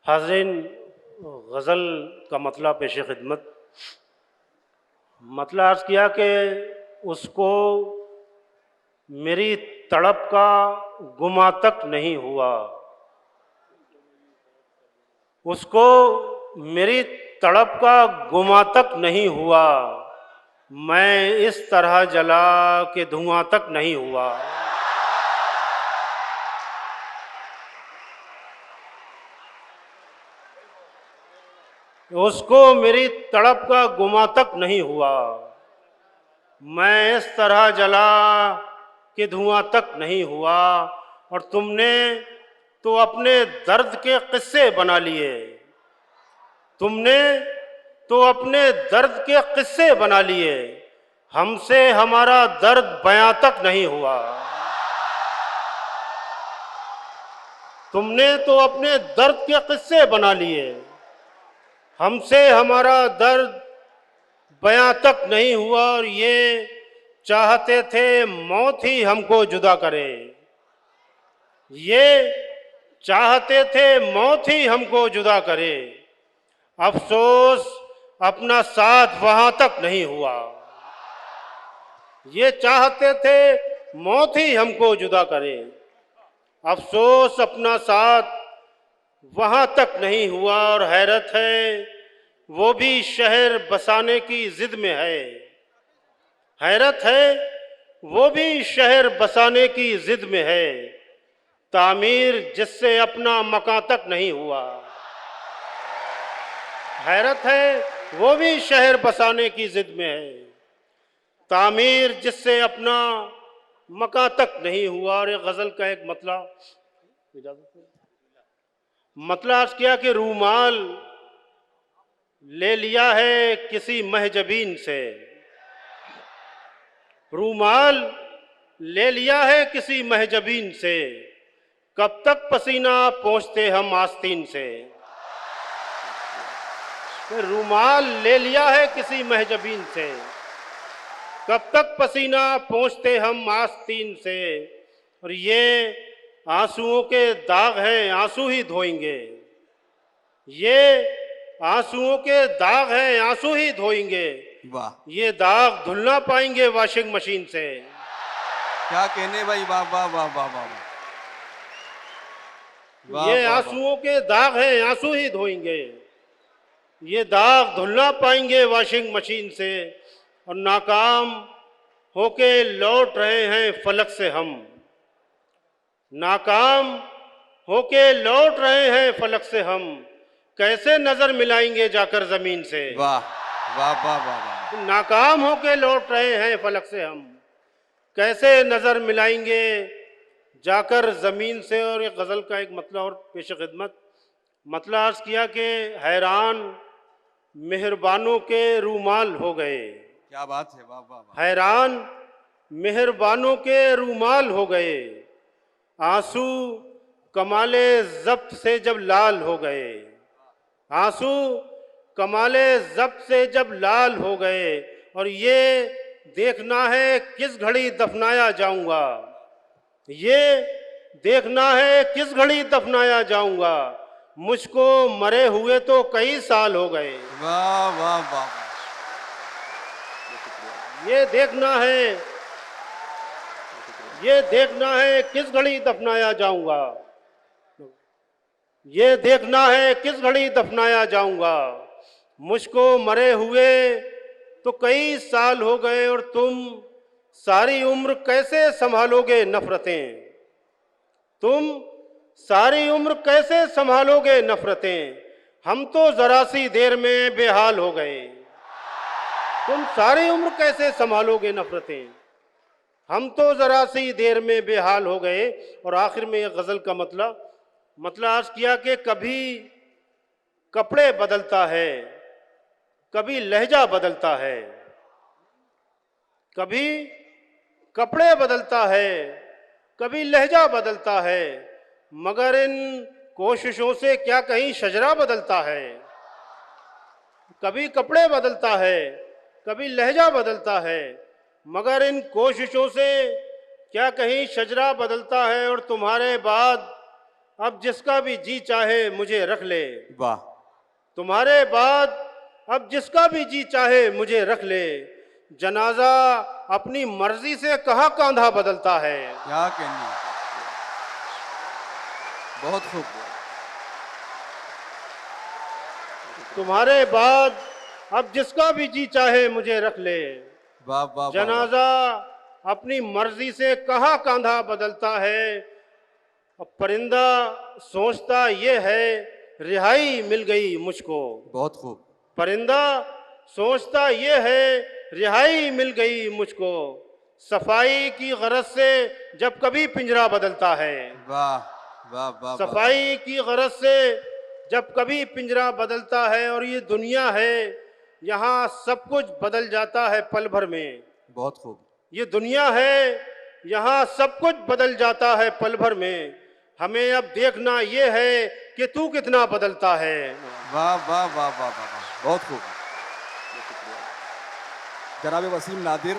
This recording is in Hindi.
हाज़रीन, गज़ल का मतला पेश खिदमत। मतला अर्ज़ किया कि उसको मेरी तड़प का गुमा तक नहीं हुआ, उसको मेरी तड़प का गुमा तक नहीं हुआ, मैं इस तरह जला कि धुआं तक नहीं हुआ। उसको मेरी तड़प का गुमा तक नहीं हुआ, मैं इस तरह जला कि धुआं तक नहीं हुआ। और तुमने तो अपने दर्द के किस्से बना लिए, तुमने तो अपने दर्द के किस्से बना लिए, हमसे हमारा दर्द बयां तक नहीं हुआ। तुमने तो अपने दर्द के किस्से बना लिए, हमसे हमारा दर्द बयां तक नहीं हुआ। और ये चाहते थे मौत ही हमको जुदा करे, ये चाहते थे मौत ही हमको जुदा करे, अफसोस अपना साथ वहां तक नहीं हुआ। ये चाहते थे मौत ही हमको जुदा करे, अफसोस अपना साथ वहां तक नहीं हुआ। और हैरत है वो भी शहर बसाने की जिद में है, हैरत है वो भी शहर बसाने की जिद में है, तामीर जिससे अपना मकान तक नहीं हुआ। हैरत है वो भी शहर बसाने की जिद में है, तामीर जिससे अपना मकान तक नहीं हुआ। और गज़ल का एक मतला अर्ज़ किया कि रूमाल ले लिया है किसी महजबीन से, रूमाल ले लिया है किसी महजबीन से, कब तक पसीना पोंछते हम आस्तीन से। रूमाल ले लिया है किसी महजबीन से, कब तक पसीना पोंछते हम आस्तीन से। और ये आंसुओं के दाग हैं, आंसू ही धोएंगे, ये आंसुओं के दाग हैं, आंसू ही धोएंगे, वाह, ये दाग धुल ना पाएंगे वॉशिंग मशीन से। क्या कहने भाई, वाह वाह वाह वाह वाह वाह। ये आंसुओं के दाग हैं, आंसू ही धोएंगे, ये दाग धुल ना पाएंगे वॉशिंग मशीन से। और नाकाम होके लौट रहे हैं फलक से हम, नाकाम होके लौट रहे हैं फलक से हम, कैसे नजर मिलाएंगे जाकर जमीन से। वाह वाह वाह वाह वाह। नाकाम होके लौट रहे हैं फलक से हम, कैसे नजर मिलाएंगे जाकर जमीन से। और एक गजल का एक मतला और पेश खिदमत। मतला अर्ज किया कि हैरान मेहरबानों के रूमाल हो गए, क्या बात है, वाह वाह वाह। हैरान मेहरबानों के रूमाल हो गए, आंसू कमाले जब्त से जब लाल हो गए, आंसू कमाले जब्त से जब लाल हो गए। और ये देखना है किस घड़ी दफनाया जाऊंगा, ये देखना है किस घड़ी दफनाया जाऊंगा, मुझको मरे हुए तो कई साल हो गए। वाह वाह वाह। ये देखना है, ये देखना है किस घड़ी दफनाया जाऊंगा, ये देखना है किस घड़ी दफनाया जाऊंगा, मुझको मरे हुए तो कई साल हो गए। और तुम सारी उम्र कैसे संभालोगे नफरतें, तुम सारी उम्र कैसे संभालोगे नफरतें, हम तो जरा सी देर में बेहाल हो गए। तुम सारी उम्र कैसे संभालोगे नफरतें, हम तो जरा सी देर में बेहाल हो गए। और आखिर में एक गजल का मतला अर्ज किया कि कभी कपड़े बदलता है, कभी लहजा बदलता है, कभी कपड़े बदलता है, कभी लहजा बदलता है, मगर इन कोशिशों से क्या कहीं शजरा बदलता है। कभी कपड़े बदलता है, कभी लहजा बदलता है, मगर इन कोशिशों से क्या कहीं शजरा बदलता है। और तुम्हारे बाद अब जिसका भी जी चाहे मुझे रख ले। वाह तुम्हारे बाद अब जिसका भी जी चाहे मुझे रख ले। जनाजा अपनी मर्जी से कहाँ कांधा बदलता है। क्या कहने, बहुत खूब। तुम्हारे बाद अब जिसका भी जी चाहे मुझे रख ले। वाह वाह वाह वाह। जनाजा अपनी मर्जी से कहाँ कांधा बदलता है। अब परिंदा सोचता ये है रिहाई मिल गई मुझको। बहुत खूब। परिंदा सोचता ये है रिहाई मिल गई मुझको। सफाई की गरज से जब कभी पिंजरा बदलता है। वाह वाह वाह वाह। सफाई की गरज से जब कभी पिंजरा बदलता है। और ये दुनिया है, यहाँ सब कुछ बदल जाता है पल भर में। बहुत खूब। ये दुनिया है, यहाँ सब कुछ बदल जाता है पल भर में। हमें अब देखना ये है कि तू कितना बदलता है। वाह वाह वाह वाह वाह वाह, बहुत खूब। जनाब वसीम नादिर